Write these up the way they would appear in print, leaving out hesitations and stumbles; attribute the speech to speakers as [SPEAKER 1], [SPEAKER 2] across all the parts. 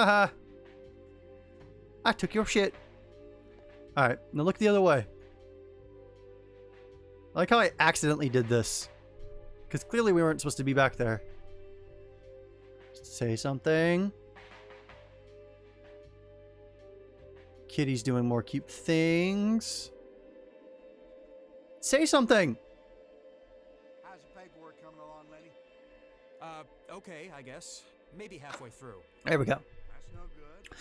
[SPEAKER 1] Haha. I took your shit. Alright, now look the other way. I like how I accidentally did this. Because clearly we weren't supposed to be back there. Say something. Kitty's doing more cute things. Say something!
[SPEAKER 2] How's the paperwork coming along, lady?
[SPEAKER 3] Okay, I guess. Maybe halfway through.
[SPEAKER 1] There we go.
[SPEAKER 2] That's no good.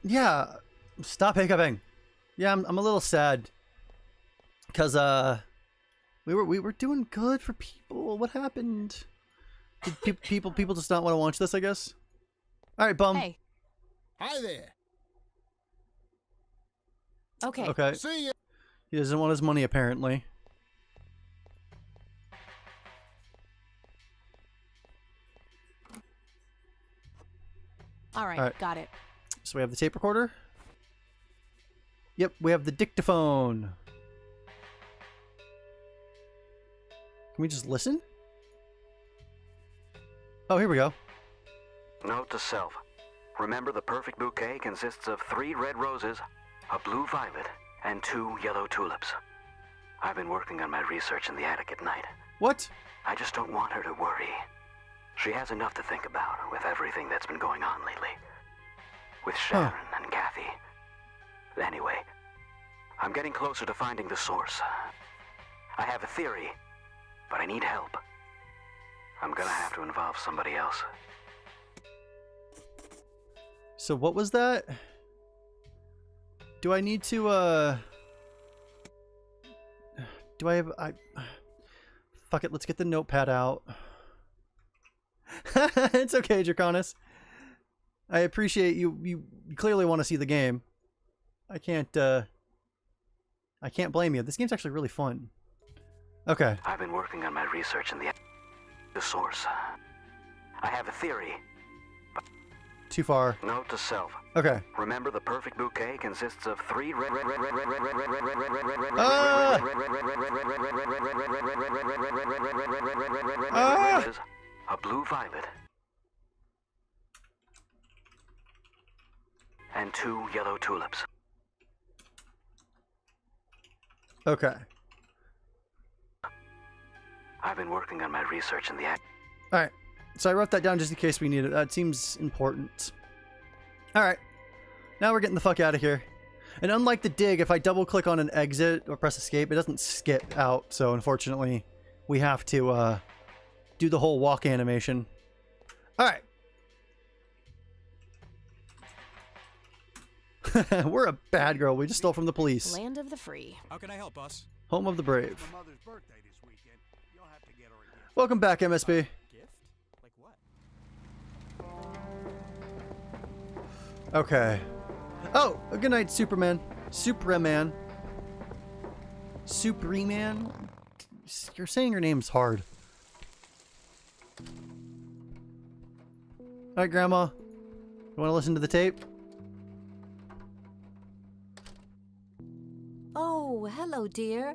[SPEAKER 1] Yeah, stop hiccuping. Yeah, I'm a little sad. Because, we were doing good for people. What happened? Did people just not want to watch this, I guess? Alright, bum.
[SPEAKER 4] Hey.
[SPEAKER 2] Hi there.
[SPEAKER 4] Okay.
[SPEAKER 1] Okay.
[SPEAKER 2] See ya.
[SPEAKER 1] He doesn't want his money, apparently.
[SPEAKER 4] All right.
[SPEAKER 1] All right.
[SPEAKER 4] Got it.
[SPEAKER 1] So we have the tape recorder. Yep, we have the dictaphone. Can we just listen? Oh, here we go.
[SPEAKER 5] Note to self. Remember, the perfect bouquet consists of 3 red roses, a blue violet, and 2 yellow tulips. I've been working on my research in the attic at night.
[SPEAKER 1] What?
[SPEAKER 5] I just don't want her to worry. She has enough to think about with everything that's been going on lately. With Sharon and Kathy. Anyway, I'm getting closer to finding the source. I have a theory, but I need help. I'm gonna have to involve somebody else.
[SPEAKER 1] So what was that? Do I need to, do I have, fuck it, let's get the notepad out. It's okay, Draconis. I appreciate you clearly want to see the game. I can't blame you. This game's actually really fun. Okay.
[SPEAKER 5] I've been working on my research in the source. I have a theory.
[SPEAKER 1] Too far.
[SPEAKER 5] Note to self.
[SPEAKER 1] Okay.
[SPEAKER 5] Remember, the perfect bouquet consists of 3 red roses, a blue violet, and 2 yellow tulips.
[SPEAKER 1] Okay.
[SPEAKER 5] I've been working on my research in the
[SPEAKER 1] Alright. So I wrote that down just in case we need it. That seems important. Alright. Now we're getting the fuck out of here. And unlike the dig, if I double click on an exit or press escape, it doesn't skip out. So unfortunately, we have to do the whole walk animation. Alright. We're a bad girl. We just stole from the police.
[SPEAKER 4] Land of the free.
[SPEAKER 3] How can I help, boss?
[SPEAKER 1] Home of the brave.
[SPEAKER 2] My mother's birthday this weekend. You'll have to get her a gift.
[SPEAKER 1] Welcome back, MSB.
[SPEAKER 3] Gift? Like what?
[SPEAKER 1] Okay. Oh, good night, Superman. Supraman. Supreman? You're saying your name's hard. Alright, Grandma. You want to listen to the tape?
[SPEAKER 6] Oh, hello, dear.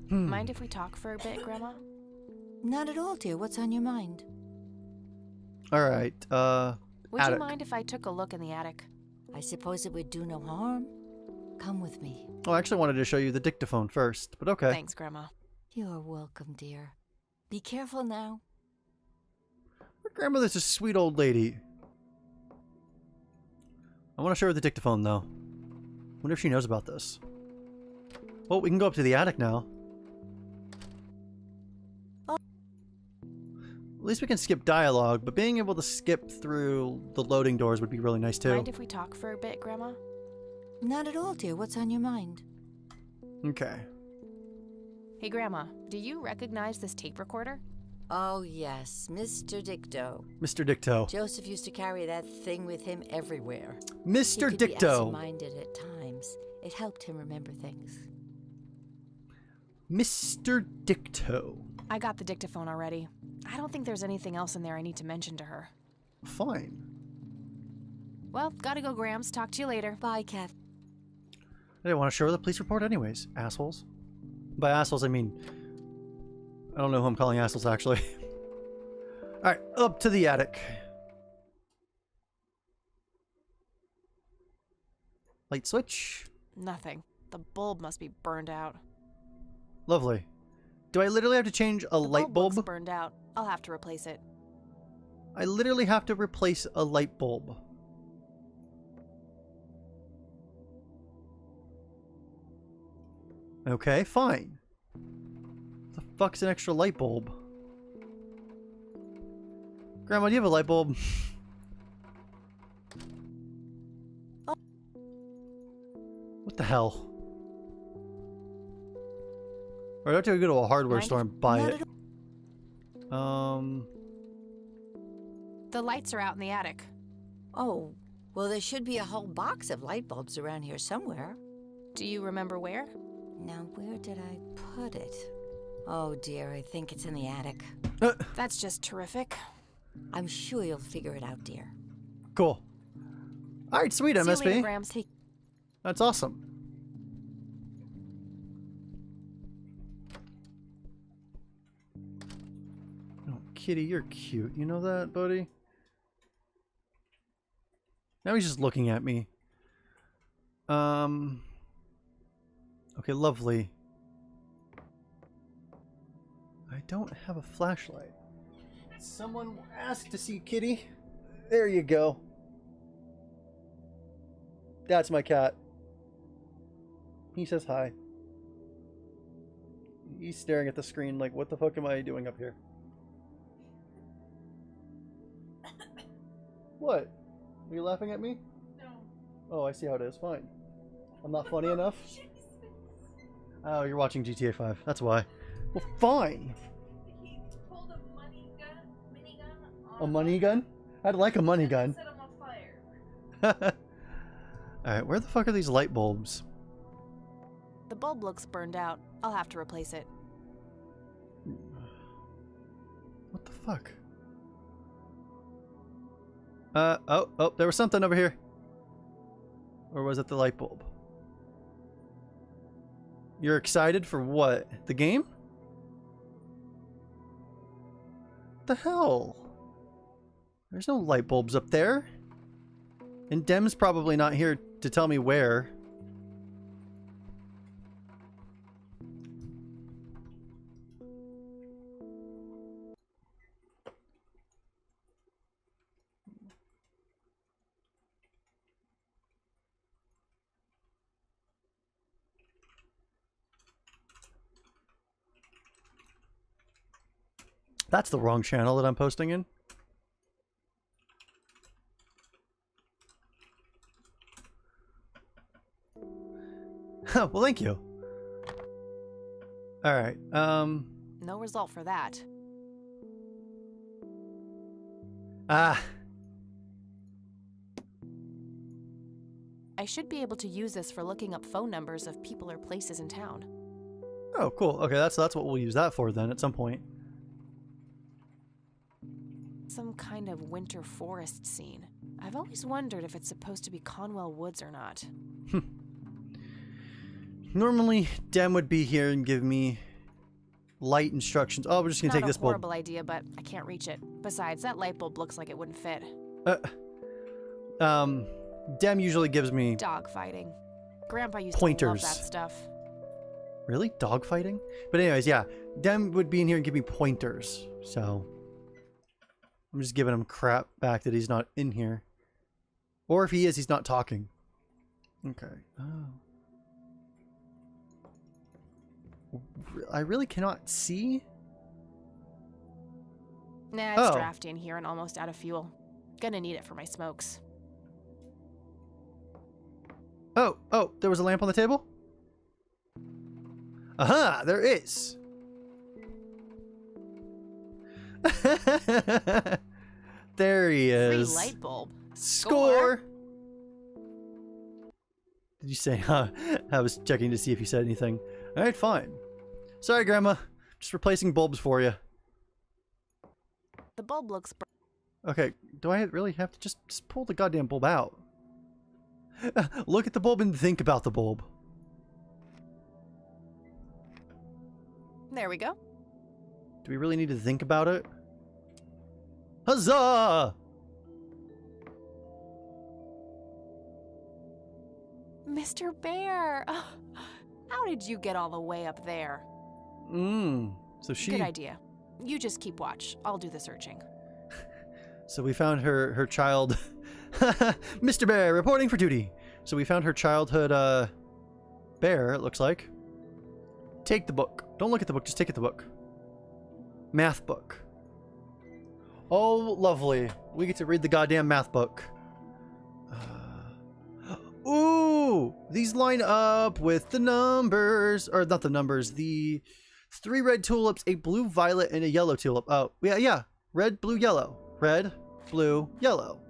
[SPEAKER 4] Mind if we talk for a bit, Grandma?
[SPEAKER 6] Not at all, dear. What's on your mind?
[SPEAKER 1] Alright,
[SPEAKER 4] Would
[SPEAKER 1] attic.
[SPEAKER 4] you mind if I took a look in the attic?
[SPEAKER 6] I suppose it would do no harm. Come with me.
[SPEAKER 1] Oh, I actually wanted to show you the dictaphone first, but okay.
[SPEAKER 4] Thanks, Grandma.
[SPEAKER 6] You're welcome, dear. Be careful now.
[SPEAKER 1] Your grandmother's a sweet old lady. I want to show her the dictaphone, though. Wonder if she knows about this. Well, we can go up to the attic now.
[SPEAKER 6] Oh.
[SPEAKER 1] At least we can skip dialogue, but being able to skip through the loading doors would be really nice, too.
[SPEAKER 4] Mind if we talk for a bit, Grandma?
[SPEAKER 6] Not at all, dear. What's on your mind?
[SPEAKER 1] Okay.
[SPEAKER 4] Hey, Grandma, do you recognize this tape recorder?
[SPEAKER 6] Oh, yes. Mr. Dicto.
[SPEAKER 1] Mr. Dicto.
[SPEAKER 6] Joseph used to carry that thing with him everywhere.
[SPEAKER 1] Mr.
[SPEAKER 6] He could be
[SPEAKER 1] Dicto.
[SPEAKER 6] absent-minded at times. It helped him remember things.
[SPEAKER 1] Mr. Dicto.
[SPEAKER 4] I got the dictaphone already. I don't think there's anything else in there I need to mention to her.
[SPEAKER 1] Fine.
[SPEAKER 4] Well, gotta go, Grams. Talk to you later.
[SPEAKER 6] Bye, Kath.
[SPEAKER 1] I didn't want to show her the police report anyways, assholes. By assholes, I mean I don't know who I'm calling assholes, actually. Alright, up to the attic. Light switch.
[SPEAKER 4] Nothing. The bulb must be burned out.
[SPEAKER 1] Lovely. Do I literally have to change a light bulb?
[SPEAKER 4] Looks burned out. I'll have to replace it.
[SPEAKER 1] I literally have to replace a light bulb. Okay, fine. The fuck's an extra light bulb? Grandma, do you have a light bulb? What the hell? Or do I have to go to a hardware store and buy it?
[SPEAKER 4] The lights are out in the attic.
[SPEAKER 6] Oh, well, there should be a whole box of light bulbs around here somewhere.
[SPEAKER 4] Do you remember where?
[SPEAKER 6] Now, where did I put it? Oh, dear, I think it's in the attic.
[SPEAKER 4] That's just terrific.
[SPEAKER 6] I'm sure you'll figure it out, dear.
[SPEAKER 1] Cool. Alright, sweet,
[SPEAKER 4] See you
[SPEAKER 1] MSB.
[SPEAKER 4] later, Grams.
[SPEAKER 1] That's awesome. Oh, Kitty, you're cute. You know that, buddy? Now he's just looking at me. Okay, lovely. I don't have a flashlight. Someone asked to see Kitty. There you go. That's my cat. He says hi. He's staring at the screen like, what the fuck am I doing up here? What? Are you laughing at me? No. Oh, I see how it is. Fine. I'm not funny enough? Oh, you're watching GTA 5. That's why. Well, fine.
[SPEAKER 7] He pulled a minigun
[SPEAKER 1] A money gun? I'd like a money gun.
[SPEAKER 7] Set him on fire.
[SPEAKER 1] Alright, where the fuck are these light bulbs?
[SPEAKER 4] The bulb looks burned out. I'll have to replace it.
[SPEAKER 1] What the fuck? Oh, there was something over here. Or was it the light bulb? You're excited for what? The game? The hell? There's no light bulbs up there. And Dem's probably not here to tell me where. That's the wrong channel that I'm posting in. Well, thank you. Alright,
[SPEAKER 4] No result for that.
[SPEAKER 1] Ah.
[SPEAKER 4] I should be able to use this for looking up phone numbers of people or places in town.
[SPEAKER 1] Oh, cool. Okay, that's what we'll use that for then at some point.
[SPEAKER 4] Some kind of winter forest scene. I've always wondered if it's supposed to be Conwell Woods or not.
[SPEAKER 1] Normally, Dem would be here and give me light instructions. Oh, we're just gonna take this
[SPEAKER 4] Not a
[SPEAKER 1] bulb.
[SPEAKER 4] horrible idea, but I can't reach it. Besides, that light bulb looks like it wouldn't fit.
[SPEAKER 1] Dem usually gives me
[SPEAKER 4] Dog fighting. Grandpa used
[SPEAKER 1] pointers.
[SPEAKER 4] to love that stuff.
[SPEAKER 1] Really? Dog fighting? But anyways, yeah. Dem would be in here and give me pointers. So I'm just giving him crap back that he's not in here. Or if he is, he's not talking. Okay. Oh. I really cannot see.
[SPEAKER 4] Nah, it's
[SPEAKER 1] Oh.
[SPEAKER 4] drafty in here and almost out of fuel. Gonna need it for my smokes.
[SPEAKER 1] Oh, there was a lamp on the table? Aha, there is. There he is.
[SPEAKER 4] Free light bulb.
[SPEAKER 1] Score! Did you say, I was checking to see if you said anything. Alright, fine. Sorry, Grandma. Just replacing bulbs for you.
[SPEAKER 4] The bulb looks
[SPEAKER 1] Okay, do I really have to just pull the goddamn bulb out? Look at the bulb and think about the bulb.
[SPEAKER 4] There we go.
[SPEAKER 1] Do we really need to think about it? Huzzah!
[SPEAKER 4] Mr. Bear! Oh, how did you get all the way up there?
[SPEAKER 1] So she...
[SPEAKER 4] Good idea. You just keep watch. I'll do the searching.
[SPEAKER 1] So we found her child... Mr. Bear, reporting for duty. So we found her childhood, bear, it looks like. Take the book. Don't look at the book, just take the book. Math book. Oh, lovely. We get to read the goddamn math book. Ooh! These line up with the numbers. Or not the numbers, the 3 red tulips, a blue violet, and a yellow tulip. Oh, yeah. Red, blue, yellow. Red, blue, yellow.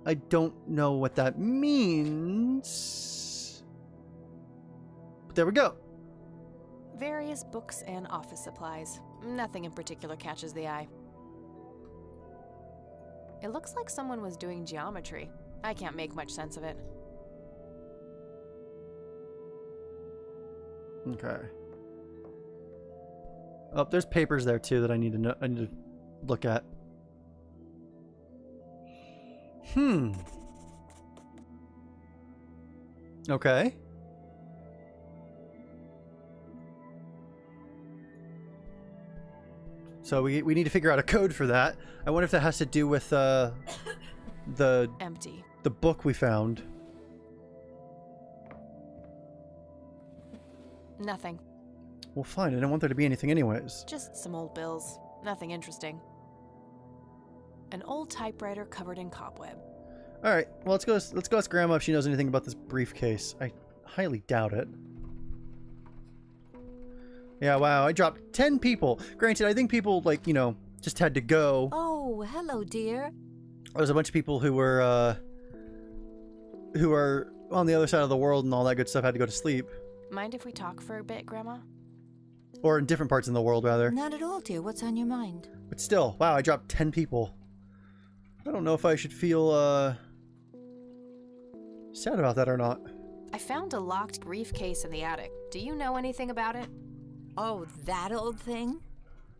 [SPEAKER 1] I don't know what that means. But there we go.
[SPEAKER 4] Various books and office supplies. Nothing in particular catches the eye. It looks like someone was doing geometry. I can't make much sense of it.
[SPEAKER 1] Okay. Oh, there's papers there too that I need to know. I need to look at. Okay. So we need to figure out a code for that. I wonder if that has to do with the
[SPEAKER 4] Empty.
[SPEAKER 1] the book we found.
[SPEAKER 4] Nothing.
[SPEAKER 1] Well, fine. I didn't want there to be anything anyways.
[SPEAKER 4] Just some old bills. Nothing interesting. An old typewriter covered in cobweb.
[SPEAKER 1] All right. Well, let's go ask Grandma if she knows anything about this briefcase. I highly doubt it. Yeah, wow. I dropped 10 people. Granted, I think people, like, you know, just had to go.
[SPEAKER 6] Oh, hello, dear.
[SPEAKER 1] There's a bunch of people who are on the other side of the world and all that good stuff had to go to sleep.
[SPEAKER 4] Mind if we talk for a bit, Grandma?
[SPEAKER 1] Or in different parts in the world, rather.
[SPEAKER 6] Not at all, dear. What's on your mind?
[SPEAKER 1] But still, wow, I dropped 10 people. I don't know if I should feel, sad about that or not.
[SPEAKER 4] I found a locked briefcase in the attic. Do you know anything about it?
[SPEAKER 6] Oh, that old thing?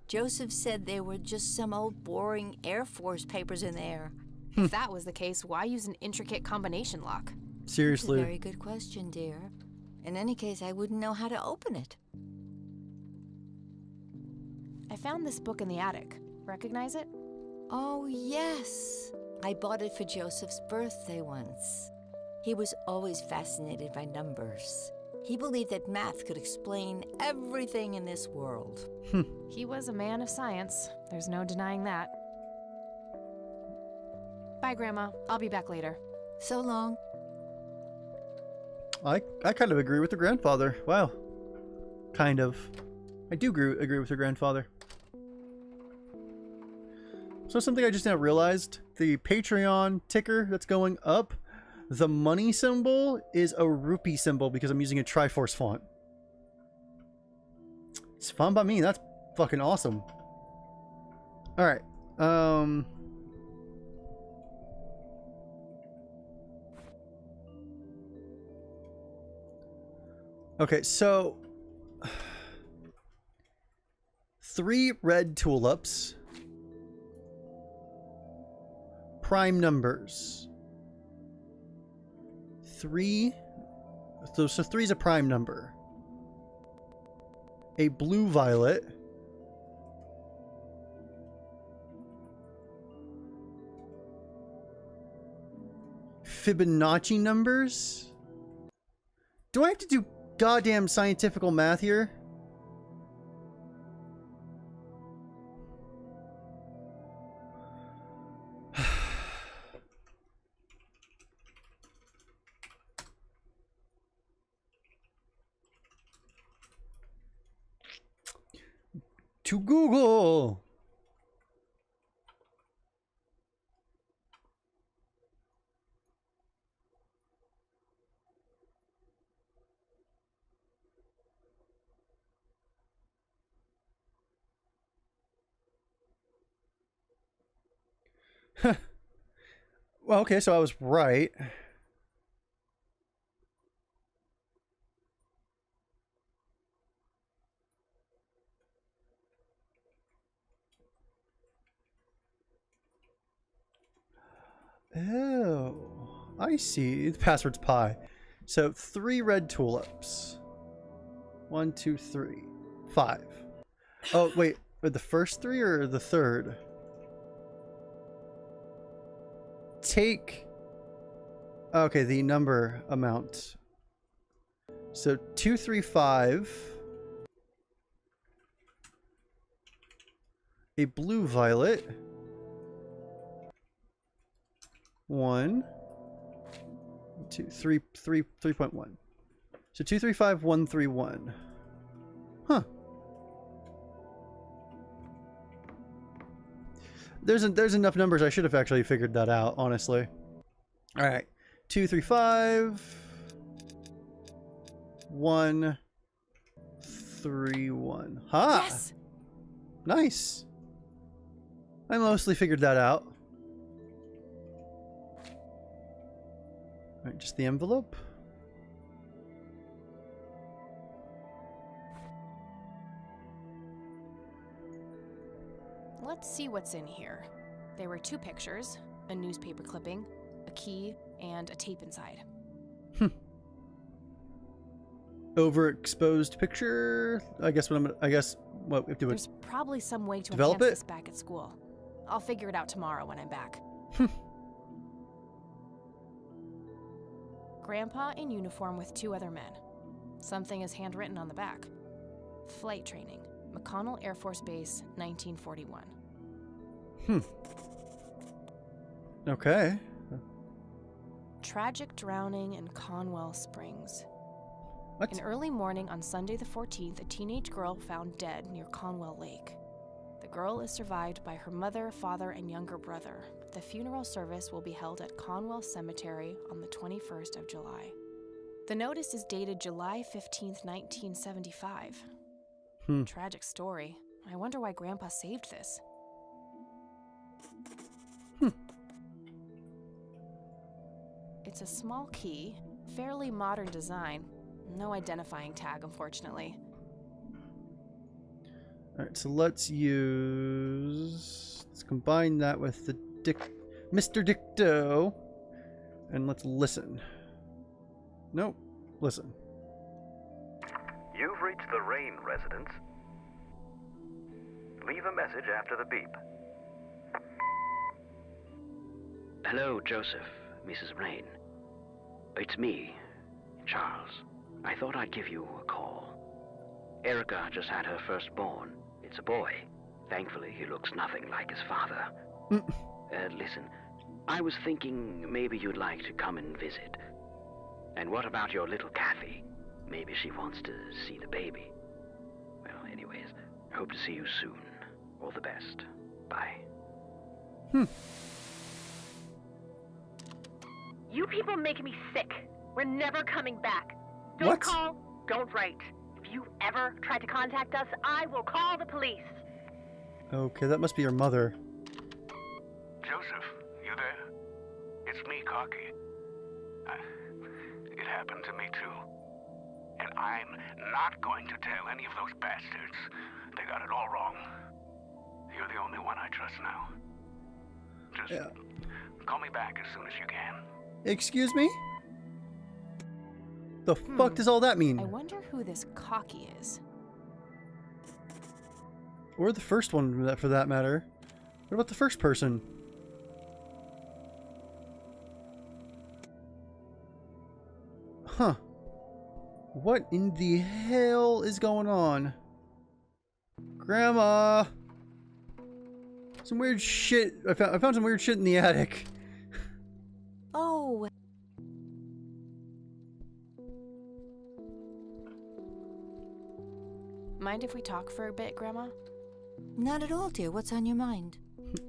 [SPEAKER 6] Joseph said there were just some old boring Air Force papers in there.
[SPEAKER 4] If that was the case, why use an intricate combination lock?
[SPEAKER 1] Seriously.
[SPEAKER 6] That's a very good question, dear. In any case, I wouldn't know how to open it.
[SPEAKER 4] I found this book in the attic. Recognize it?
[SPEAKER 6] Oh, yes. I bought it for Joseph's birthday once. He was always fascinated by numbers. He believed that math could explain everything in this world.
[SPEAKER 4] He was a man of science. There's no denying that. Bye, Grandma. I'll be back later.
[SPEAKER 6] So long.
[SPEAKER 1] I kind of agree with the grandfather. Wow. Kind of. I do agree with your grandfather. So something I just now realized, the Patreon ticker that's going up, the money symbol is a rupee symbol because I'm using a Triforce font. It's fun by me. That's fucking awesome. All right. Okay, so 3 red tulips. Prime numbers. 3. So 3 is a prime number. A blue violet. Fibonacci numbers. Do I have to do goddamn scientifical math here? To Google. Well, okay, so I was right. Oh, I see. The password's pi. So 3 red tulips. 1, 2, 3, 5. Oh, wait. Are the first 3 or the third? Take... Okay, the number amount. So 2, 3, 5. A blue violet. 1, 2, 3, 3.1. So 2, 3, 5, 1, 3, 1. Huh. There's enough numbers. I should have actually figured that out, honestly. All right. 2, 3, 5. 1, 3, 1. Ha!
[SPEAKER 4] Yes!
[SPEAKER 1] Nice. I mostly figured that out. All right, just the envelope.
[SPEAKER 4] Let's see what's in here. There were 2 pictures, a newspaper clipping, a key, and a tape inside.
[SPEAKER 1] Overexposed picture. I guess what we have to do.
[SPEAKER 4] There's probably some way to
[SPEAKER 1] develop
[SPEAKER 4] enhance
[SPEAKER 1] it?
[SPEAKER 4] this back at school. I'll figure it out tomorrow when I'm back. Grandpa in uniform with 2 other men. Something is handwritten on the back. Flight training, McConnell Air Force Base, 1941.
[SPEAKER 1] Okay.
[SPEAKER 4] Tragic drowning in Conwell Springs.
[SPEAKER 1] What?
[SPEAKER 4] In early morning on Sunday the 14th, a teenage girl found dead near Conwell Lake. The girl is survived by her mother, father, and younger brother. The funeral service will be held at Conwell Cemetery on the 21st of July. The notice is dated July 15th, 1975. Tragic story. I wonder why Grandpa saved this. It's a small key, fairly modern design. No identifying tag, unfortunately.
[SPEAKER 1] Alright, so let's combine that with the Mr. Dicto. And let's listen. Nope. Listen.
[SPEAKER 5] You've reached the Rain residence. Leave a message after the beep. Hello, Joseph, Mrs. Rain. It's me, Charles. I thought I'd give you a call. Erica just had her firstborn. It's a boy. Thankfully, he looks nothing like his father. Listen, I was thinking maybe you'd like to come and visit. And what about your little Kathy? Maybe she wants to see the baby. Well, anyways, hope to see you soon. All the best. Bye.
[SPEAKER 8] You people make me sick. We're never coming back. Don't
[SPEAKER 1] What?
[SPEAKER 8] call, don't write. If you ever try to contact us, I will call the police.
[SPEAKER 1] Okay, that must be your mother.
[SPEAKER 9] Joseph, you there? It's me, Cocky. It happened to me too. And I'm not going to tell any of those bastards. They got it all wrong. You're the only one I trust now. Just call me back as soon as you can.
[SPEAKER 1] Excuse me? The fuck does all that mean?
[SPEAKER 4] I wonder who this Cocky is.
[SPEAKER 1] Or the first one, for that matter. What about the first person? Huh. What in the hell is going on? Grandma! Some weird shit. I found some weird shit in the attic.
[SPEAKER 4] Oh. Mind if we talk for a bit, Grandma?
[SPEAKER 6] Not at all, dear. What's on your mind?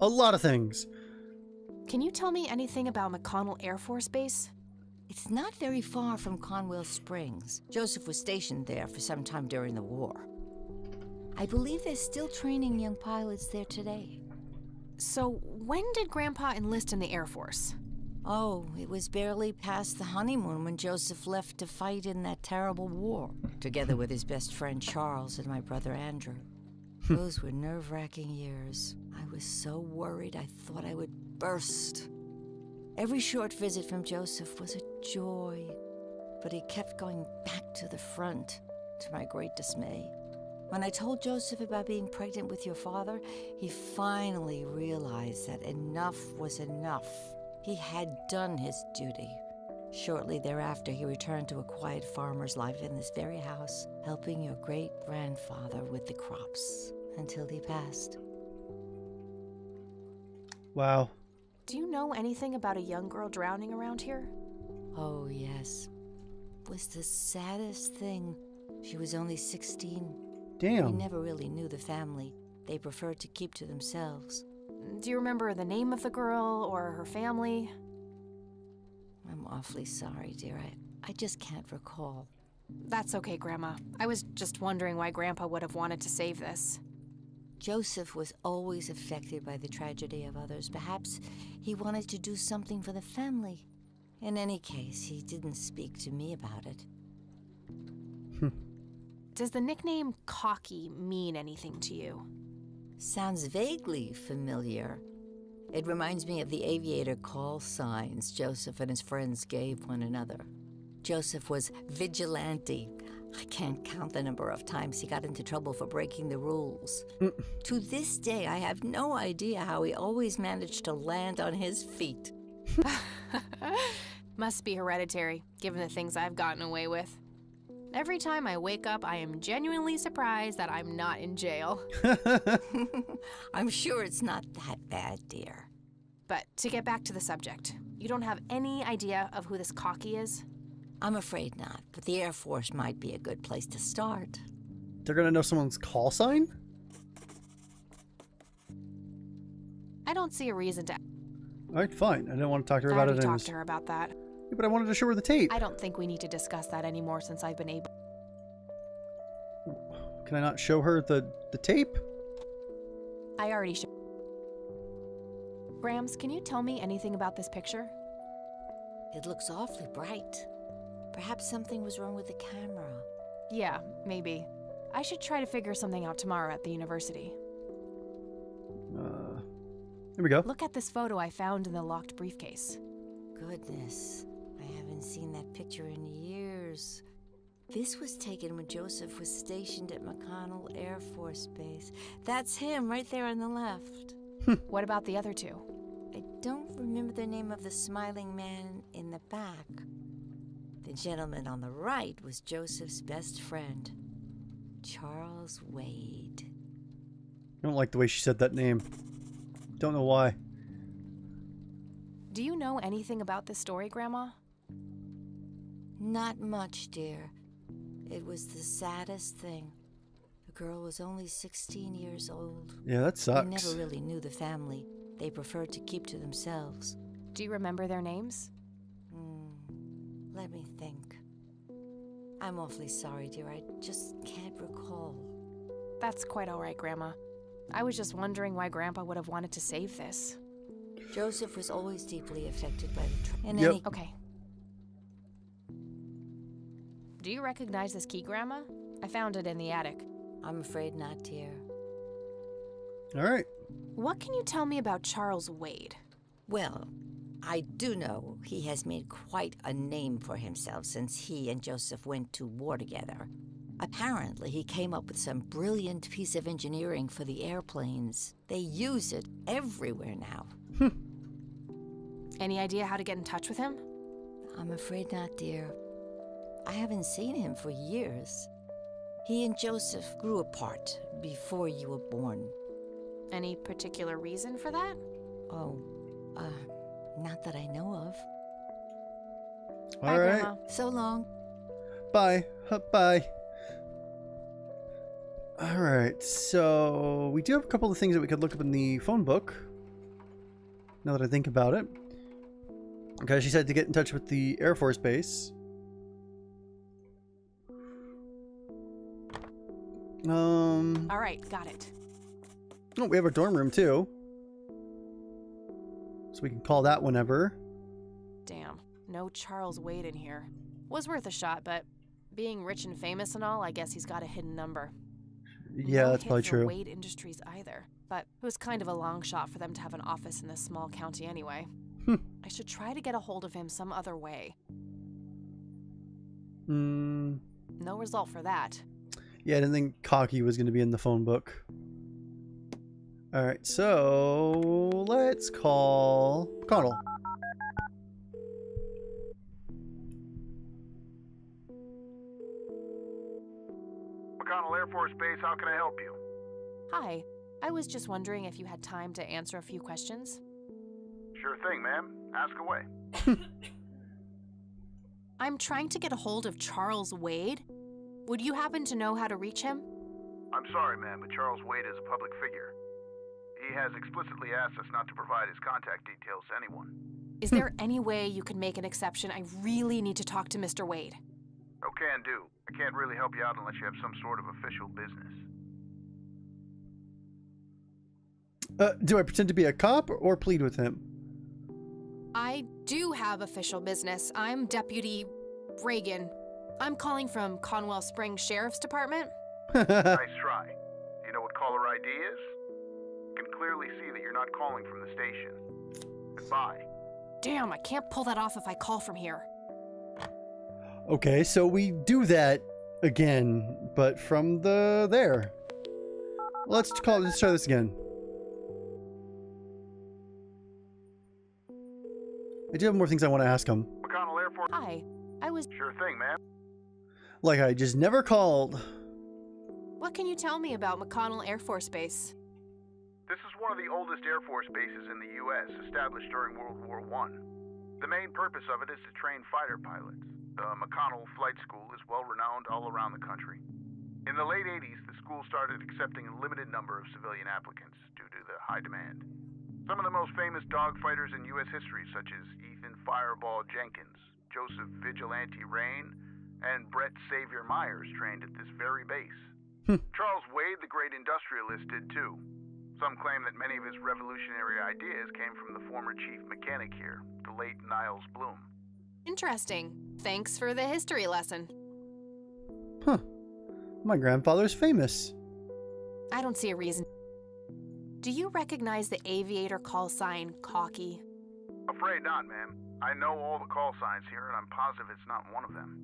[SPEAKER 1] A lot of things.
[SPEAKER 4] Can you tell me anything about McConnell Air Force Base?
[SPEAKER 6] It's not very far from Conwell Springs. Joseph was stationed there for some time during the war. I believe they're still training young pilots there today.
[SPEAKER 4] So, when did Grandpa enlist in the Air Force?
[SPEAKER 6] Oh, it was barely past the honeymoon when Joseph left to fight in that terrible war, together with his best friend Charles and my brother Andrew. Those were nerve-wracking years. I was so worried I thought I would burst. Every short visit from Joseph was a joy, but he kept going back to the front, to my great dismay. When I told Joseph about being pregnant with your father, he finally realized that enough was enough. He had done his duty. Shortly thereafter, he returned to a quiet farmer's life in this very house, helping your great-grandfather with the crops until he passed.
[SPEAKER 1] Wow.
[SPEAKER 4] Do you know anything about a young girl drowning around here?
[SPEAKER 6] Oh, yes. It was the saddest thing. She was only 16.
[SPEAKER 1] Damn.
[SPEAKER 6] We never really knew the family. They preferred to keep to themselves.
[SPEAKER 4] Do you remember the name of the girl or her family?
[SPEAKER 6] I'm awfully sorry, dear. I just can't recall.
[SPEAKER 4] That's okay, Grandma. I was just wondering why Grandpa would have wanted to save this.
[SPEAKER 6] Joseph was always affected by the tragedy of others. Perhaps he wanted to do something for the family. In any case, he didn't speak to me about it.
[SPEAKER 4] Does the nickname Cocky mean anything to you?
[SPEAKER 6] Sounds vaguely familiar. It reminds me of the aviator call signs Joseph and his friends gave one another. Joseph was vigilante. I can't count the number of times he got into trouble for breaking the rules. To this day, I have no idea how he always managed to land on his feet.
[SPEAKER 4] Must be hereditary, given the things I've gotten away with. Every time I wake up, I am genuinely surprised that I'm not in jail.
[SPEAKER 6] I'm sure it's not that bad, dear.
[SPEAKER 4] But to get back to the subject, you don't have any idea of who this Cocky is?
[SPEAKER 6] I'm afraid not, but the Air Force might be a good place to start.
[SPEAKER 1] They're gonna know someone's call sign?
[SPEAKER 4] I don't see a reason to.
[SPEAKER 1] Alright, fine. I didn't want to talk to her
[SPEAKER 4] I
[SPEAKER 1] about
[SPEAKER 4] already
[SPEAKER 1] it.
[SPEAKER 4] talked to her about that.
[SPEAKER 1] Yeah, but I wanted to show her the tape.
[SPEAKER 4] I don't think we need to discuss that anymore since I've been able.
[SPEAKER 1] Can I not show her the tape?
[SPEAKER 4] I already showed. Grams, can you tell me anything about this picture?
[SPEAKER 6] It looks awfully bright. Perhaps something was wrong with the camera.
[SPEAKER 4] Yeah, maybe. I should try to figure something out tomorrow at the university.
[SPEAKER 1] Here we go.
[SPEAKER 4] Look at this photo I found in the locked briefcase.
[SPEAKER 6] Goodness, I haven't seen that picture in years. This was taken when Joseph was stationed at McConnell Air Force Base. That's him right there on the left.
[SPEAKER 4] What about the other two?
[SPEAKER 6] I don't remember the name of the smiling man in the back. The gentleman on the right was Joseph's best friend, Charles Wade.
[SPEAKER 1] I don't like the way she said that name. Don't know why.
[SPEAKER 4] Do you know anything about this story, Grandma?
[SPEAKER 6] Not much, dear. It was the saddest thing. The girl was only 16 years old.
[SPEAKER 1] Yeah, that sucks.
[SPEAKER 6] We never really knew the family. They preferred to keep to themselves.
[SPEAKER 4] Do you remember their names?
[SPEAKER 6] Let me think. I'm awfully sorry, dear. I just can't recall.
[SPEAKER 4] That's quite all right, Grandma. I was just wondering why Grandpa would have wanted to save this.
[SPEAKER 6] Joseph was always deeply affected by the
[SPEAKER 1] Yep.
[SPEAKER 4] Okay. Do you recognize this key, Grandma? I found it in the attic.
[SPEAKER 6] I'm afraid not, dear.
[SPEAKER 1] Alright.
[SPEAKER 4] What can you tell me about Charles Wade?
[SPEAKER 6] Well, I do know he has made quite a name for himself since he and Joseph went to war together. Apparently, he came up with some brilliant piece of engineering for the airplanes. They use it everywhere now.
[SPEAKER 4] Any idea how to get in touch with him?
[SPEAKER 6] I'm afraid not, dear. I haven't seen him for years. He and Joseph grew apart before you were born.
[SPEAKER 4] Any particular reason for that?
[SPEAKER 6] Oh, not that I know of.
[SPEAKER 4] Bye,
[SPEAKER 1] Alright.
[SPEAKER 4] Grandma.
[SPEAKER 6] So long.
[SPEAKER 1] Bye. Bye. Alright, so we do have a couple of things that we could look up in the phone book. Now that I think about it. Okay, she said to get in touch with the Air Force Base.
[SPEAKER 4] All right, got it.
[SPEAKER 1] Oh, we have our dorm room too. So we can call that whenever.
[SPEAKER 4] Damn, no Charles Wade in here. Was worth a shot, but being rich and famous and all, I guess he's got a hidden number.
[SPEAKER 1] Yeah,
[SPEAKER 4] No
[SPEAKER 1] that's
[SPEAKER 4] hit
[SPEAKER 1] probably
[SPEAKER 4] for
[SPEAKER 1] true.
[SPEAKER 4] Wade Industries either, but it was kind of a long shot for them to have an office in this small county anyway. I should try to get a hold of him some other way.
[SPEAKER 1] Hmm.
[SPEAKER 4] No result for that.
[SPEAKER 1] Yeah, I didn't think Cocky was going to be in the phone book. Alright, so let's call McConnell.
[SPEAKER 2] McConnell Air Force Base, how can I help you?
[SPEAKER 4] Hi. I was just wondering if you had time to answer a few questions.
[SPEAKER 2] Sure thing, ma'am. Ask away.
[SPEAKER 4] I'm trying to get a hold of Charles Wade. Would you happen to know how to reach him?
[SPEAKER 2] I'm sorry, ma'am, but Charles Wade is a public figure. He has explicitly asked us not to provide his contact details to anyone.
[SPEAKER 4] Is there any way you could make an exception? I really need to talk to Mr. Wade.
[SPEAKER 2] Oh, can do. I can't really help you out unless you have some sort of official business.
[SPEAKER 1] Do I pretend to be a cop or plead with him?
[SPEAKER 4] I do have official business. I'm Deputy Reagan. I'm calling from Conwell Springs Sheriff's Department.
[SPEAKER 2] Nice try. Do you know what caller ID is? You can clearly see that you're not calling from the station. Goodbye.
[SPEAKER 4] Damn, I can't pull that off if I call from here.
[SPEAKER 1] Okay, so we do that again, but from there. Let's try this again. I do have more things I want to ask him.
[SPEAKER 2] McConnell Air Force.
[SPEAKER 4] Hi. I was...
[SPEAKER 2] Sure thing, ma'am.
[SPEAKER 1] Like I just never called.
[SPEAKER 4] What can you tell me about McConnell Air Force Base?
[SPEAKER 2] This is one of the oldest Air Force bases in the U.S., established during World War I. The main purpose of it is to train fighter pilots. The McConnell Flight School is well-renowned all around the country. In the late 80s, the school started accepting a limited number of civilian applicants due to the high demand. Some of the most famous dogfighters in U.S. history, such as Ethan Fireball Jenkins, Joseph Vigilante Rain, and Brett Savior Myers trained at this very base. Charles Wade, the great industrialist, did too. Some claim that many of his revolutionary ideas came from the former chief mechanic here, the late Niles Bloom.
[SPEAKER 4] Interesting. Thanks for the history lesson.
[SPEAKER 1] Huh. My grandfather's famous.
[SPEAKER 4] I don't see a reason. Do you recognize the aviator call sign, Cocky?
[SPEAKER 2] Afraid not, ma'am. I know all the call signs here, and I'm positive it's not one of them.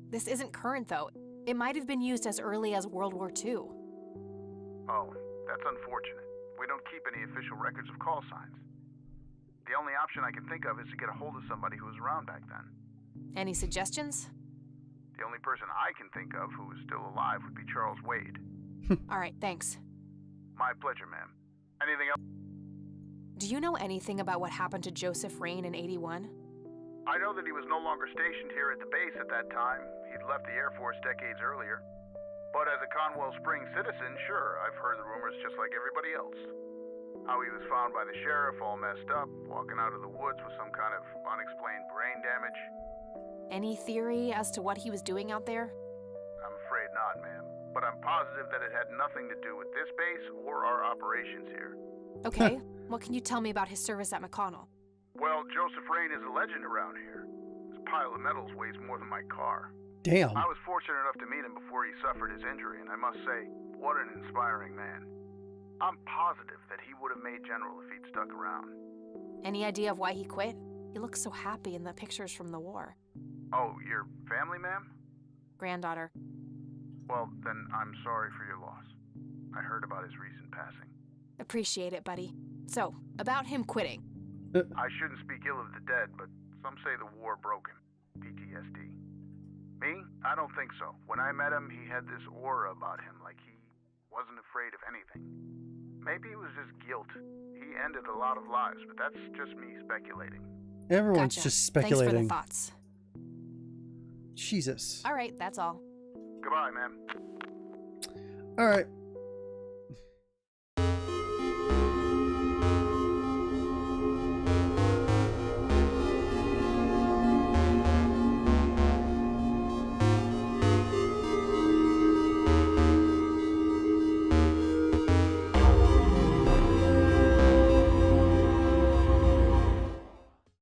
[SPEAKER 4] This isn't current, though. It might have been used as early as World War II.
[SPEAKER 2] Oh, that's unfortunate. We don't keep any official records of call signs. The only option I can think of is to get a hold of somebody who was around back then.
[SPEAKER 4] Any suggestions?
[SPEAKER 2] The only person I can think of who is still alive would be Charles Wade.
[SPEAKER 4] All right, thanks.
[SPEAKER 2] My pleasure, ma'am. Anything else?
[SPEAKER 4] Do you know anything about what happened to Joseph Rain in '81?
[SPEAKER 2] I know that he was no longer stationed here at the base at that time. He'd left the Air Force decades earlier. But as a Conwell Springs citizen, sure, I've heard the rumors just like everybody else. How he was found by the sheriff all messed up, walking out of the woods with some kind of unexplained brain damage.
[SPEAKER 4] Any theory as to what he was doing out there?
[SPEAKER 2] I'm afraid not, ma'am. But I'm positive that it had nothing to do with this base or our operations here.
[SPEAKER 4] Okay, what can you tell me about his service at McConnell?
[SPEAKER 2] Well, Joseph Rain is a legend around here. This pile of metals weighs more than my car.
[SPEAKER 1] Damn.
[SPEAKER 2] I was fortunate enough to meet him before he suffered his injury, and I must say, what an inspiring man. I'm positive that he would have made General if he'd stuck around.
[SPEAKER 4] Any idea of why he quit? He looks so happy in the pictures from the war.
[SPEAKER 2] Oh, your family, ma'am?
[SPEAKER 4] Granddaughter.
[SPEAKER 2] Well, then I'm sorry for your loss. I heard about his recent passing.
[SPEAKER 4] Appreciate it, buddy. So, about him quitting.
[SPEAKER 2] I shouldn't speak ill of the dead, but some say the war broke him. PTSD. Me? I don't think so. When I met him, he had this aura about him, like he wasn't afraid of anything. Maybe it was just guilt. He ended a lot of lives, but that's just me speculating.
[SPEAKER 1] Everyone's
[SPEAKER 4] Gotcha.
[SPEAKER 1] just speculating.
[SPEAKER 4] Thanks for the thoughts.
[SPEAKER 1] Jesus.
[SPEAKER 4] All right, that's all.
[SPEAKER 2] Goodbye, ma'am.
[SPEAKER 1] All right.